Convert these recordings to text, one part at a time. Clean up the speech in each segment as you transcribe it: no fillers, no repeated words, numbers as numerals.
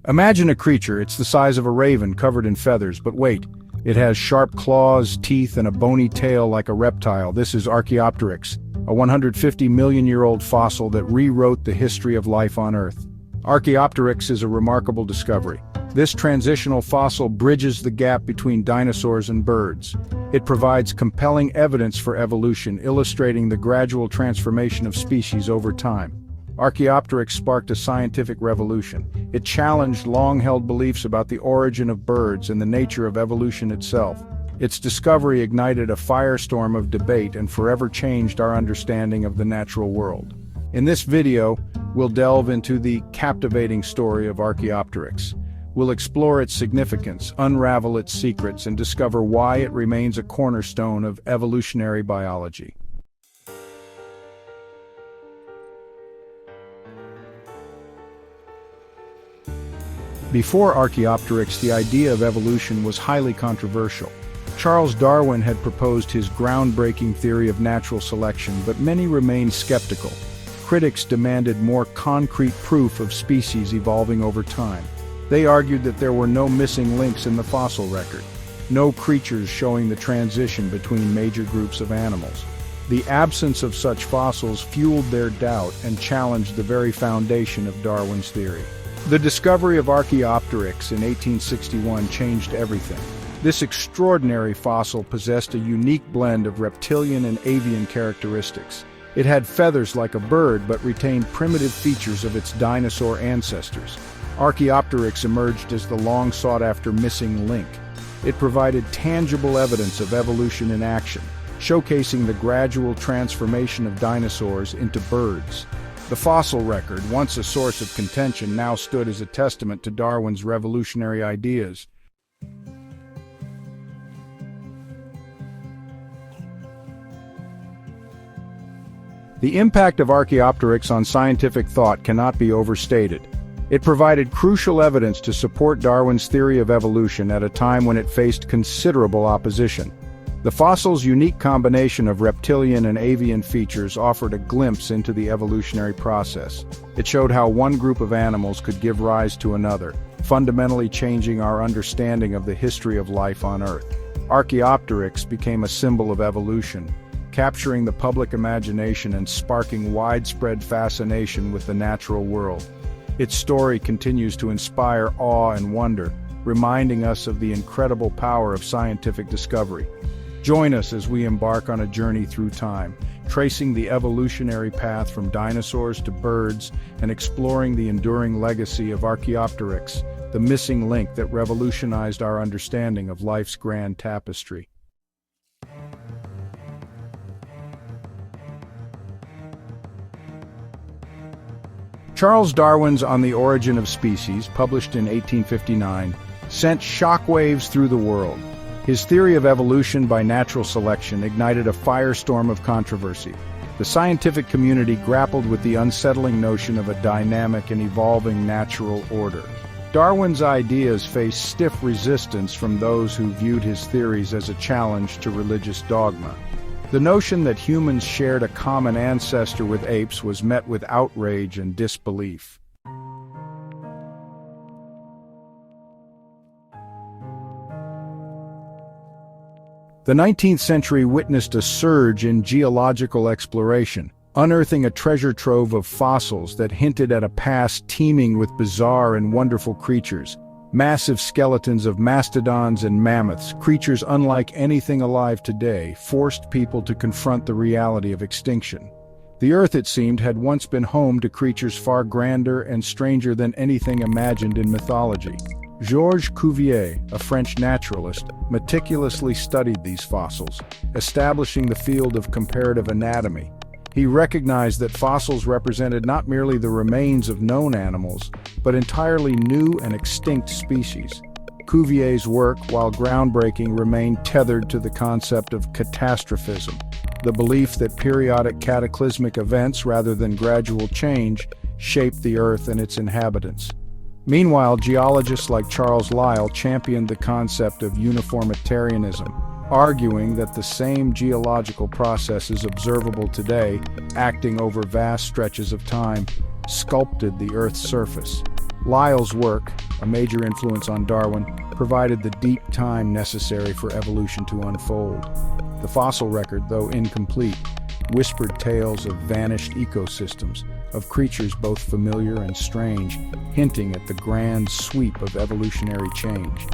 Imagine a creature, it's the size of a raven covered in feathers, but wait, it has sharp claws, teeth, and a bony tail like a reptile. This is Archaeopteryx, a 150-million-year-old fossil that rewrote the history of life on Earth. Archaeopteryx is a remarkable discovery. This transitional fossil bridges the gap between dinosaurs and birds. It provides compelling evidence for evolution, illustrating the gradual transformation of species over time. Archaeopteryx sparked a scientific revolution. It challenged long-held beliefs about the origin of birds and the nature of evolution itself. Its discovery ignited a firestorm of debate and forever changed our understanding of the natural world. In this video, we'll delve into the captivating story of Archaeopteryx. We'll explore its significance, unravel its secrets, and discover why it remains a cornerstone of evolutionary biology. Before Archaeopteryx, the idea of evolution was highly controversial. Charles Darwin had proposed his groundbreaking theory of natural selection, but many remained skeptical. Critics demanded more concrete proof of species evolving over time. They argued that there were no missing links in the fossil record, no creatures showing the transition between major groups of animals. The absence of such fossils fueled their doubt and challenged the very foundation of Darwin's theory. The discovery of Archaeopteryx in 1861 changed everything. This extraordinary fossil possessed a unique blend of reptilian and avian characteristics. It had feathers like a bird but retained primitive features of its dinosaur ancestors. Archaeopteryx emerged as the long-sought-after missing link. It provided tangible evidence of evolution in action, showcasing the gradual transformation of dinosaurs into birds. The fossil record, once a source of contention, now stood as a testament to Darwin's revolutionary ideas. The impact of Archaeopteryx on scientific thought cannot be overstated. It provided crucial evidence to support Darwin's theory of evolution at a time when it faced considerable opposition. The fossil's unique combination of reptilian and avian features offered a glimpse into the evolutionary process. It showed how one group of animals could give rise to another, fundamentally changing our understanding of the history of life on Earth. Archaeopteryx became a symbol of evolution, capturing the public imagination and sparking widespread fascination with the natural world. Its story continues to inspire awe and wonder, reminding us of the incredible power of scientific discovery. Join us as we embark on a journey through time, tracing the evolutionary path from dinosaurs to birds and exploring the enduring legacy of Archaeopteryx, the missing link that revolutionized our understanding of life's grand tapestry. Charles Darwin's On the Origin of Species, published in 1859, sent shockwaves through the world. His theory of evolution by natural selection ignited a firestorm of controversy. The scientific community grappled with the unsettling notion of a dynamic and evolving natural order. Darwin's ideas faced stiff resistance from those who viewed his theories as a challenge to religious dogma. The notion that humans shared a common ancestor with apes was met with outrage and disbelief. The 19th century witnessed a surge in geological exploration, unearthing a treasure trove of fossils that hinted at a past teeming with bizarre and wonderful creatures. Massive skeletons of mastodons and mammoths, creatures unlike anything alive today, forced people to confront the reality of extinction. The Earth, it seemed, had once been home to creatures far grander and stranger than anything imagined in mythology. Georges Cuvier, a French naturalist, meticulously studied these fossils, establishing the field of comparative anatomy. He recognized that fossils represented not merely the remains of known animals, but entirely new and extinct species. Cuvier's work, while groundbreaking, remained tethered to the concept of catastrophism, the belief that periodic cataclysmic events, rather than gradual change, shaped the Earth and its inhabitants. Meanwhile, geologists like Charles Lyell championed the concept of uniformitarianism, arguing that the same geological processes observable today, acting over vast stretches of time, sculpted the Earth's surface. Lyell's work, a major influence on Darwin, provided the deep time necessary for evolution to unfold. The fossil record, though incomplete, whispered tales of vanished ecosystems, of creatures both familiar and strange, hinting at the grand sweep of evolutionary change.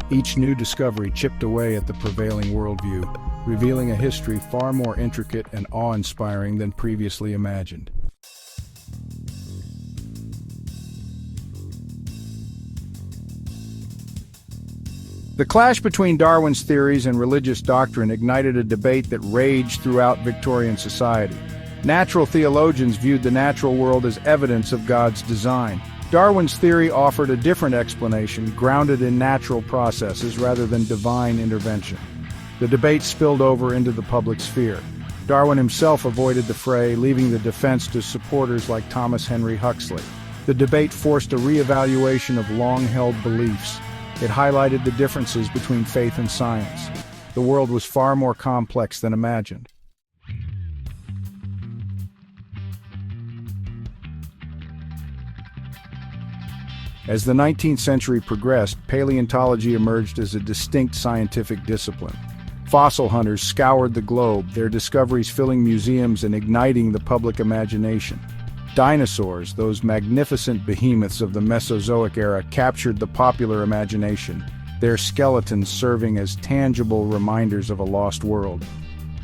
Each new discovery chipped away at the prevailing worldview, revealing a history far more intricate and awe-inspiring than previously imagined. The clash between Darwin's theories and religious doctrine ignited a debate that raged throughout Victorian society. Natural theologians viewed the natural world as evidence of God's design. Darwin's theory offered a different explanation, grounded in natural processes rather than divine intervention. The debate spilled over into the public sphere. Darwin himself avoided the fray, leaving the defense to supporters like Thomas Henry Huxley. The debate forced a re-evaluation of long-held beliefs. It highlighted the differences between faith and science. The world was far more complex than imagined. As the 19th century progressed, paleontology emerged as a distinct scientific discipline. Fossil hunters scoured the globe, their discoveries filling museums and igniting the public imagination. Dinosaurs, those magnificent behemoths of the Mesozoic era, captured the popular imagination, their skeletons serving as tangible reminders of a lost world.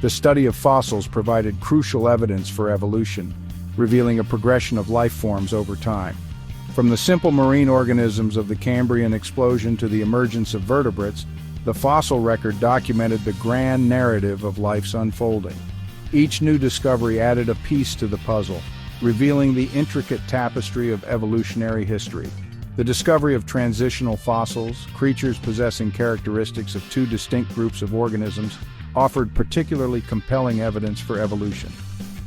The study of fossils provided crucial evidence for evolution, revealing a progression of life forms over time. From the simple marine organisms of the Cambrian explosion to the emergence of vertebrates, the fossil record documented the grand narrative of life's unfolding. Each new discovery added a piece to the puzzle, revealing the intricate tapestry of evolutionary history. The discovery of transitional fossils, creatures possessing characteristics of two distinct groups of organisms, offered particularly compelling evidence for evolution.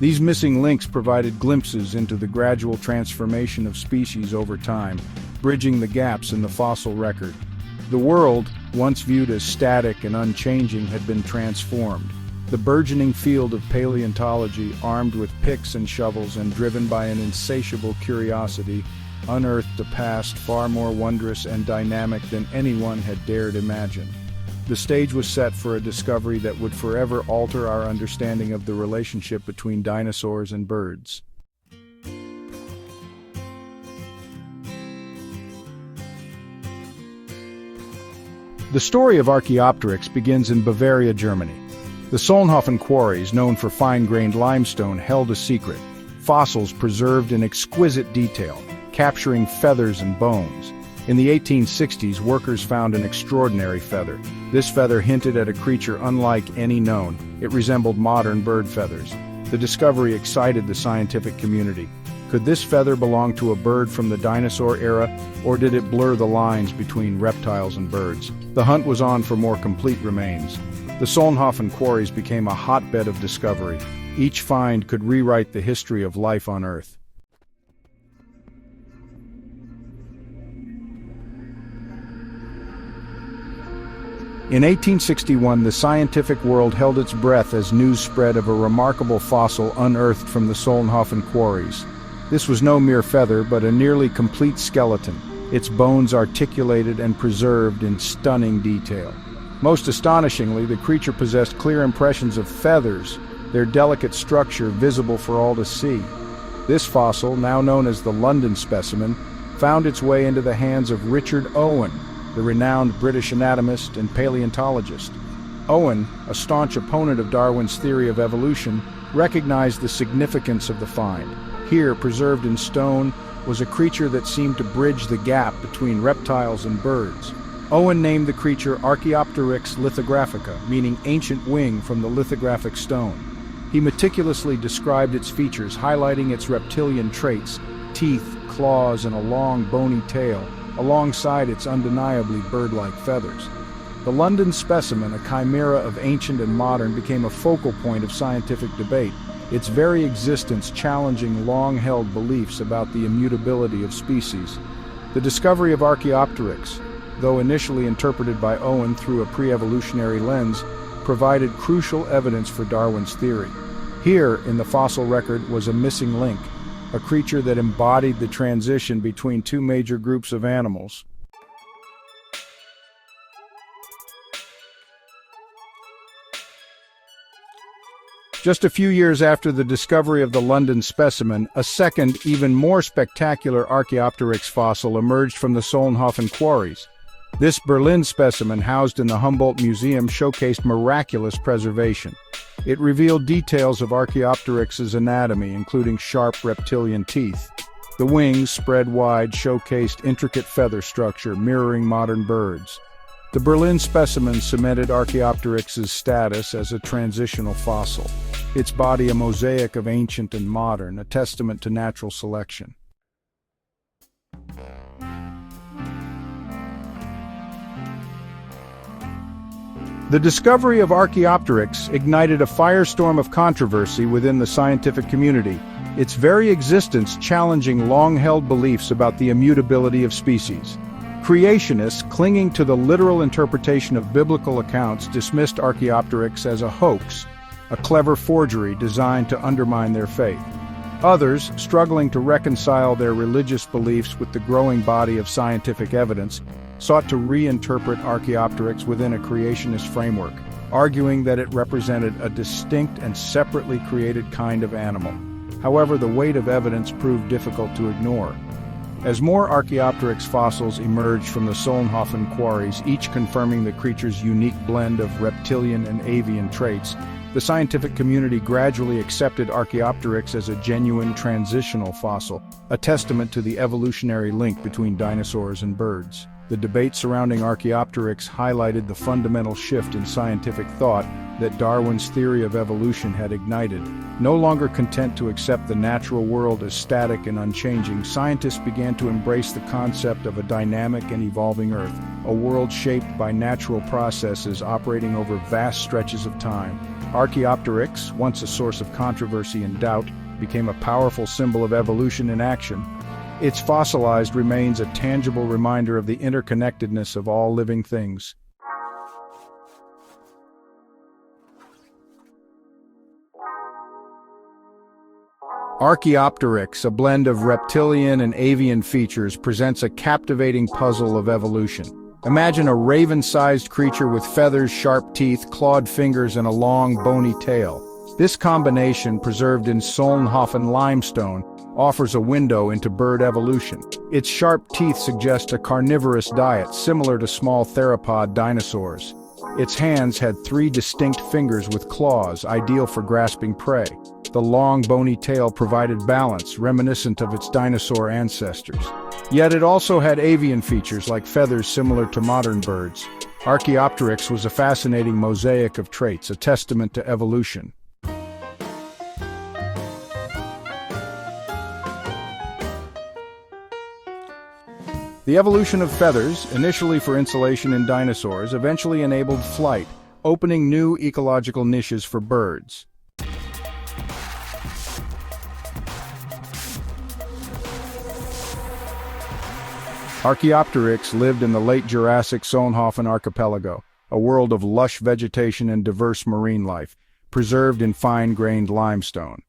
These missing links provided glimpses into the gradual transformation of species over time, bridging the gaps in the fossil record. The world, once viewed as static and unchanging, had been transformed. The burgeoning field of paleontology, armed with picks and shovels and driven by an insatiable curiosity, unearthed a past far more wondrous and dynamic than anyone had dared imagine. The stage was set for a discovery that would forever alter our understanding of the relationship between dinosaurs and birds. The story of Archaeopteryx begins in Bavaria, Germany. The Solnhofen quarries, known for fine-grained limestone, held a secret. Fossils preserved in exquisite detail, capturing feathers and bones. In the 1860s, workers found an extraordinary feather. This feather hinted at a creature unlike any known. It resembled modern bird feathers. The discovery excited the scientific community. Could this feather belong to a bird from the dinosaur era, or did it blur the lines between reptiles and birds? The hunt was on for more complete remains. The Solnhofen quarries became a hotbed of discovery. Each find could rewrite the history of life on Earth. In 1861, the scientific world held its breath as news spread of a remarkable fossil unearthed from the Solnhofen quarries. This was no mere feather, but a nearly complete skeleton, its bones articulated and preserved in stunning detail. Most astonishingly, the creature possessed clear impressions of feathers, their delicate structure visible for all to see. This fossil, now known as the London specimen, found its way into the hands of Richard Owen, the renowned British anatomist and paleontologist. Owen, a staunch opponent of Darwin's theory of evolution, recognized the significance of the find. Here, preserved in stone, was a creature that seemed to bridge the gap between reptiles and birds. Owen named the creature Archaeopteryx lithographica, meaning ancient wing from the lithographic stone. He meticulously described its features, highlighting its reptilian traits, teeth, claws, and a long, bony tail, alongside its undeniably bird-like feathers. The London specimen, a chimera of ancient and modern, became a focal point of scientific debate, its very existence challenging long-held beliefs about the immutability of species. The discovery of Archaeopteryx, though initially interpreted by Owen through a pre-evolutionary lens, provided crucial evidence for Darwin's theory. Here, in the fossil record, was a missing link. a creature that embodied the transition between two major groups of animals. Just a few years after the discovery of the London specimen, a second, even more spectacular Archaeopteryx fossil emerged from the Solnhofen quarries. This Berlin specimen, housed in the Humboldt Museum, showcased miraculous preservation. It revealed details of Archaeopteryx's anatomy, including sharp reptilian teeth. The wings, spread wide, showcased intricate feather structure, mirroring modern birds. The Berlin specimen cemented Archaeopteryx's status as a transitional fossil, its body a mosaic of ancient and modern, a testament to natural selection. The discovery of Archaeopteryx ignited a firestorm of controversy within the scientific community, its very existence challenging long-held beliefs about the immutability of species. Creationists, clinging to the literal interpretation of biblical accounts, dismissed Archaeopteryx as a hoax, a clever forgery designed to undermine their faith. Others, struggling to reconcile their religious beliefs with the growing body of scientific evidence, sought to reinterpret Archaeopteryx within a creationist framework, arguing that it represented a distinct and separately created kind of animal. However, the weight of evidence proved difficult to ignore. As more Archaeopteryx fossils emerged from the Solnhofen quarries, each confirming the creature's unique blend of reptilian and avian traits, the scientific community gradually accepted Archaeopteryx as a genuine transitional fossil, a testament to the evolutionary link between dinosaurs and birds. The debate surrounding Archaeopteryx highlighted the fundamental shift in scientific thought that Darwin's theory of evolution had ignited. No longer content to accept the natural world as static and unchanging, scientists began to embrace the concept of a dynamic and evolving Earth, a world shaped by natural processes operating over vast stretches of time. Archaeopteryx, once a source of controversy and doubt, became a powerful symbol of evolution in action. Its fossilized remains a tangible reminder of the interconnectedness of all living things. Archaeopteryx, a blend of reptilian and avian features, presents a captivating puzzle of evolution. Imagine a raven-sized creature with feathers, sharp teeth, clawed fingers, and a long, bony tail. This combination, preserved in Solnhofen limestone, offers a window into bird evolution. Its sharp teeth suggest a carnivorous diet similar to small theropod dinosaurs. Its hands had 3 distinct fingers with claws, ideal for grasping prey. The long, bony tail provided balance, reminiscent of its dinosaur ancestors. Yet it also had avian features like feathers similar to modern birds. Archaeopteryx was a fascinating mosaic of traits, a testament to evolution. The evolution of feathers, initially for insulation in dinosaurs, eventually enabled flight, opening new ecological niches for birds. Archaeopteryx lived in the Late Jurassic Solnhofen archipelago, a world of lush vegetation and diverse marine life, preserved in fine-grained limestone.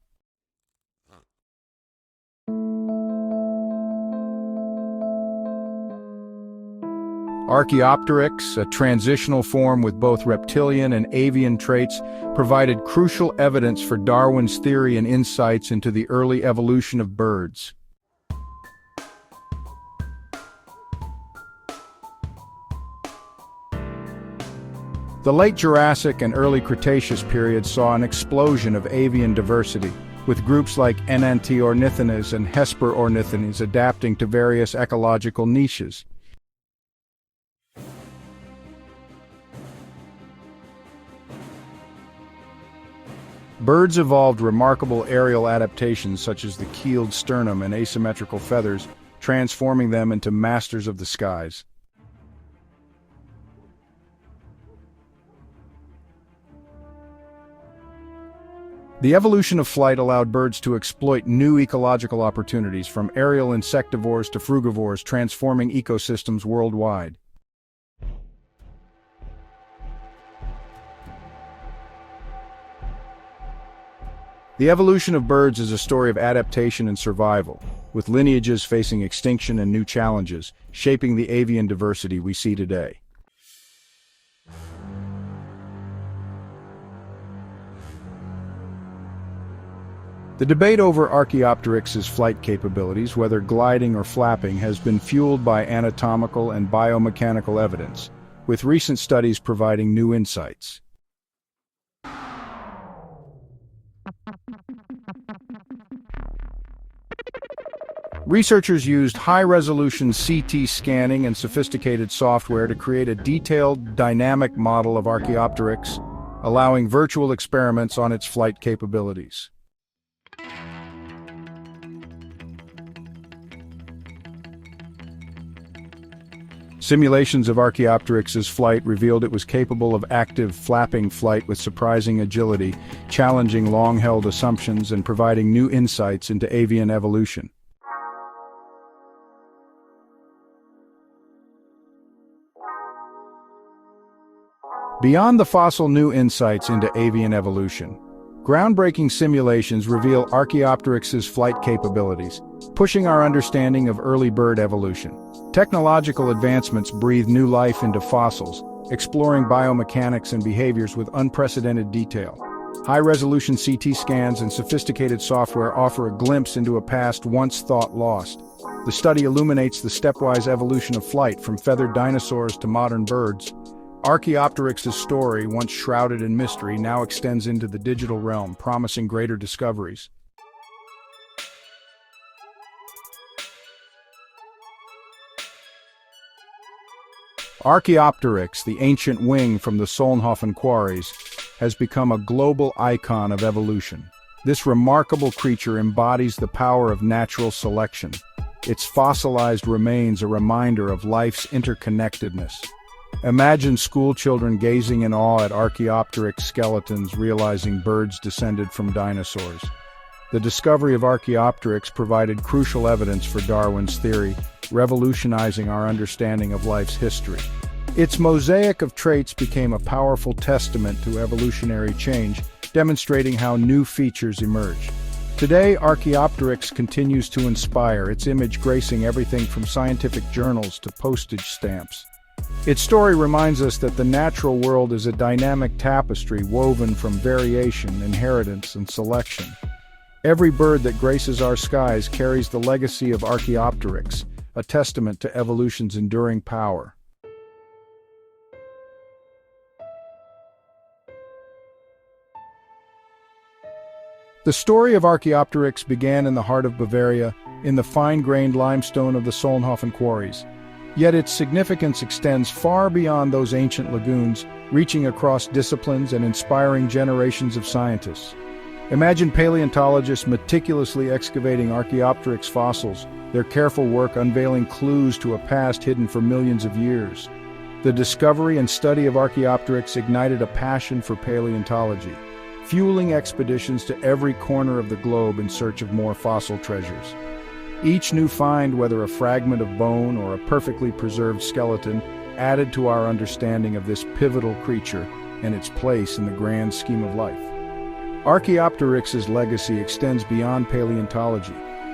Archaeopteryx, a transitional form with both reptilian and avian traits, provided crucial evidence for Darwin's theory and insights into the early evolution of birds. The Late Jurassic and early Cretaceous periods saw an explosion of avian diversity, with groups like Enantiornithinus and Hesperornithinus adapting to various ecological niches. Birds evolved remarkable aerial adaptations such as the keeled sternum and asymmetrical feathers, transforming them into masters of the skies. The evolution of flight allowed birds to exploit new ecological opportunities, from aerial insectivores to frugivores, transforming ecosystems worldwide. The evolution of birds is a story of adaptation and survival, with lineages facing extinction and new challenges, shaping the avian diversity we see today. The debate over Archaeopteryx's flight capabilities, whether gliding or flapping, has been fueled by anatomical and biomechanical evidence, with recent studies providing new insights. Researchers used high-resolution CT scanning and sophisticated software to create a detailed, dynamic model of Archaeopteryx, allowing virtual experiments on its flight capabilities. Simulations of Archaeopteryx's flight revealed it was capable of active, flapping flight with surprising agility, challenging long-held assumptions and providing new insights into avian evolution. Beyond the fossil, new insights into avian evolution. Groundbreaking simulations reveal Archaeopteryx's flight capabilities, pushing our understanding of early bird evolution. Technological advancements breathe new life into fossils, exploring biomechanics and behaviors with unprecedented detail. High-resolution CT scans and sophisticated software offer a glimpse into a past once thought lost. The study illuminates the stepwise evolution of flight from feathered dinosaurs to modern birds. Archaeopteryx's story, once shrouded in mystery, now extends into the digital realm, promising greater discoveries. Archaeopteryx, the ancient wing from the Solnhofen quarries, has become a global icon of evolution. This remarkable creature embodies the power of natural selection. Its fossilized remains a reminder of life's interconnectedness. Imagine schoolchildren gazing in awe at Archaeopteryx skeletons, realizing birds descended from dinosaurs. The discovery of Archaeopteryx provided crucial evidence for Darwin's theory, revolutionizing our understanding of life's history. Its mosaic of traits became a powerful testament to evolutionary change, demonstrating how new features emerge. Today, Archaeopteryx continues to inspire, its image gracing everything from scientific journals to postage stamps. Its story reminds us that the natural world is a dynamic tapestry woven from variation, inheritance, and selection. Every bird that graces our skies carries the legacy of Archaeopteryx, a testament to evolution's enduring power. The story of Archaeopteryx began in the heart of Bavaria, in the fine-grained limestone of the Solnhofen quarries. Yet its significance extends far beyond those ancient lagoons, reaching across disciplines and inspiring generations of scientists. Imagine paleontologists meticulously excavating Archaeopteryx fossils, their careful work unveiling clues to a past hidden for millions of years. The discovery and study of Archaeopteryx ignited a passion for paleontology, fueling expeditions to every corner of the globe in search of more fossil treasures. Each new find, whether a fragment of bone or a perfectly preserved skeleton, added to our understanding of this pivotal creature and its place in the grand scheme of life. Archaeopteryx's legacy extends beyond paleontology,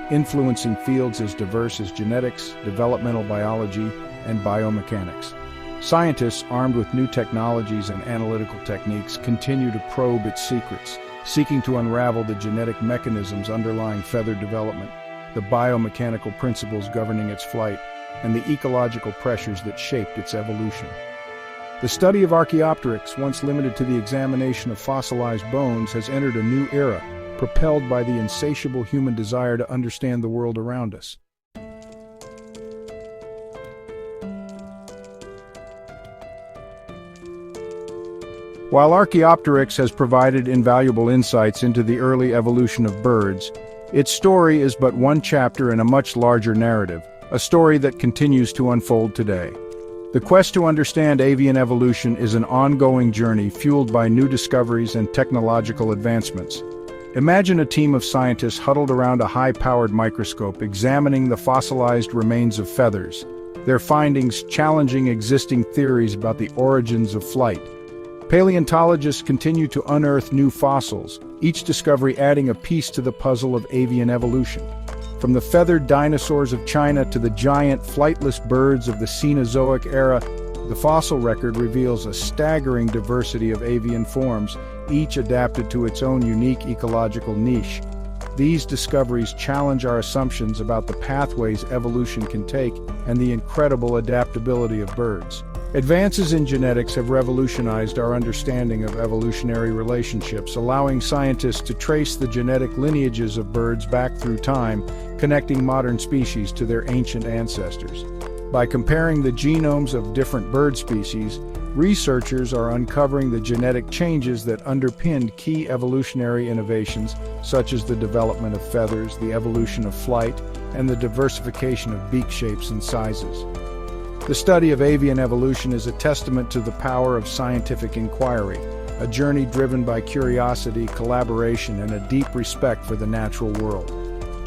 influencing fields as diverse as genetics, developmental biology, and biomechanics. Scientists, armed with new technologies and analytical techniques, continue to probe its secrets, seeking to unravel the genetic mechanisms underlying feather development, the biomechanical principles governing its flight, and the ecological pressures that shaped its evolution. The study of Archaeopteryx, once limited to the examination of fossilized bones, has entered a new era, propelled by the insatiable human desire to understand the world around us. While Archaeopteryx has provided invaluable insights into the early evolution of birds, its story is but one chapter in a much larger narrative, a story that continues to unfold today. The quest to understand avian evolution is an ongoing journey fueled by new discoveries and technological advancements. Imagine a team of scientists huddled around a high-powered microscope examining the fossilized remains of feathers, their findings challenging existing theories about the origins of flight. Paleontologists continue to unearth new fossils, each discovery adding a piece to the puzzle of avian evolution. From the feathered dinosaurs of China to the giant flightless birds of the Cenozoic era, the fossil record reveals a staggering diversity of avian forms, each adapted to its own unique ecological niche. These discoveries challenge our assumptions about the pathways evolution can take and the incredible adaptability of birds. Advances in genetics have revolutionized our understanding of evolutionary relationships, allowing scientists to trace the genetic lineages of birds back through time, connecting modern species to their ancient ancestors. By comparing the genomes of different bird species, researchers are uncovering the genetic changes that underpinned key evolutionary innovations, such as the development of feathers, the evolution of flight, and the diversification of beak shapes and sizes. The study of avian evolution is a testament to the power of scientific inquiry, a journey driven by curiosity, collaboration, and a deep respect for the natural world.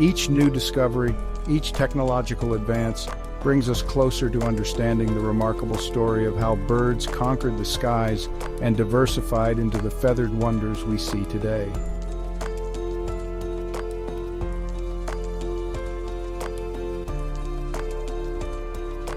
Each new discovery, each technological advance, brings us closer to understanding the remarkable story of how birds conquered the skies and diversified into the feathered wonders we see today.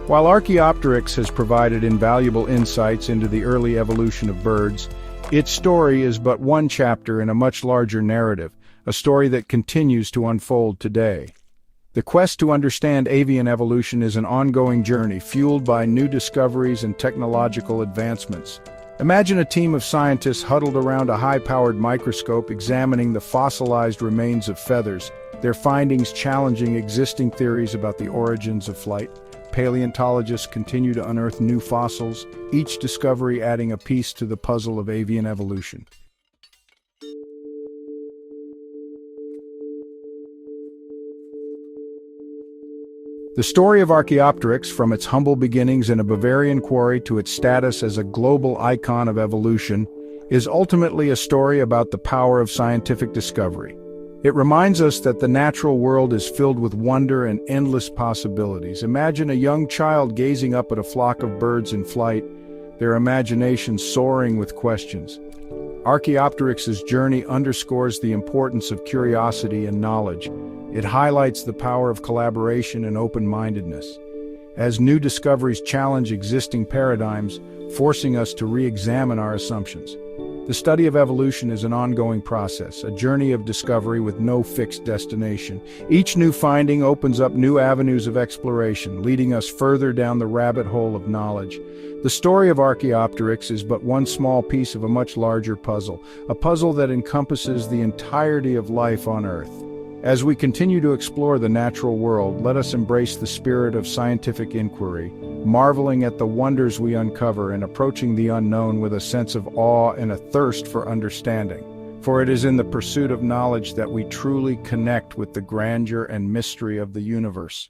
While Archaeopteryx has provided invaluable insights into the early evolution of birds, its story is but one chapter in a much larger narrative, a story that continues to unfold today. The quest to understand avian evolution is an ongoing journey fueled by new discoveries and technological advancements. Imagine a team of scientists huddled around a high-powered microscope examining the fossilized remains of feathers, their findings challenging existing theories about the origins of flight. Paleontologists continue to unearth new fossils, each discovery adding a piece to the puzzle of avian evolution. The story of Archaeopteryx, from its humble beginnings in a Bavarian quarry to its status as a global icon of evolution, is ultimately a story about the power of scientific discovery. It reminds us that the natural world is filled with wonder and endless possibilities. Imagine a young child gazing up at a flock of birds in flight, their imagination soaring with questions. Archaeopteryx's journey underscores the importance of curiosity and knowledge. It highlights the power of collaboration and open-mindedness. As new discoveries challenge existing paradigms, forcing us to re-examine our assumptions. The study of evolution is an ongoing process, a journey of discovery with no fixed destination. Each new finding opens up new avenues of exploration, leading us further down the rabbit hole of knowledge. The story of Archaeopteryx is but one small piece of a much larger puzzle, a puzzle that encompasses the entirety of life on Earth. As we continue to explore the natural world, let us embrace the spirit of scientific inquiry, marveling at the wonders we uncover and approaching the unknown with a sense of awe and a thirst for understanding. For it is in the pursuit of knowledge that we truly connect with the grandeur and mystery of the universe.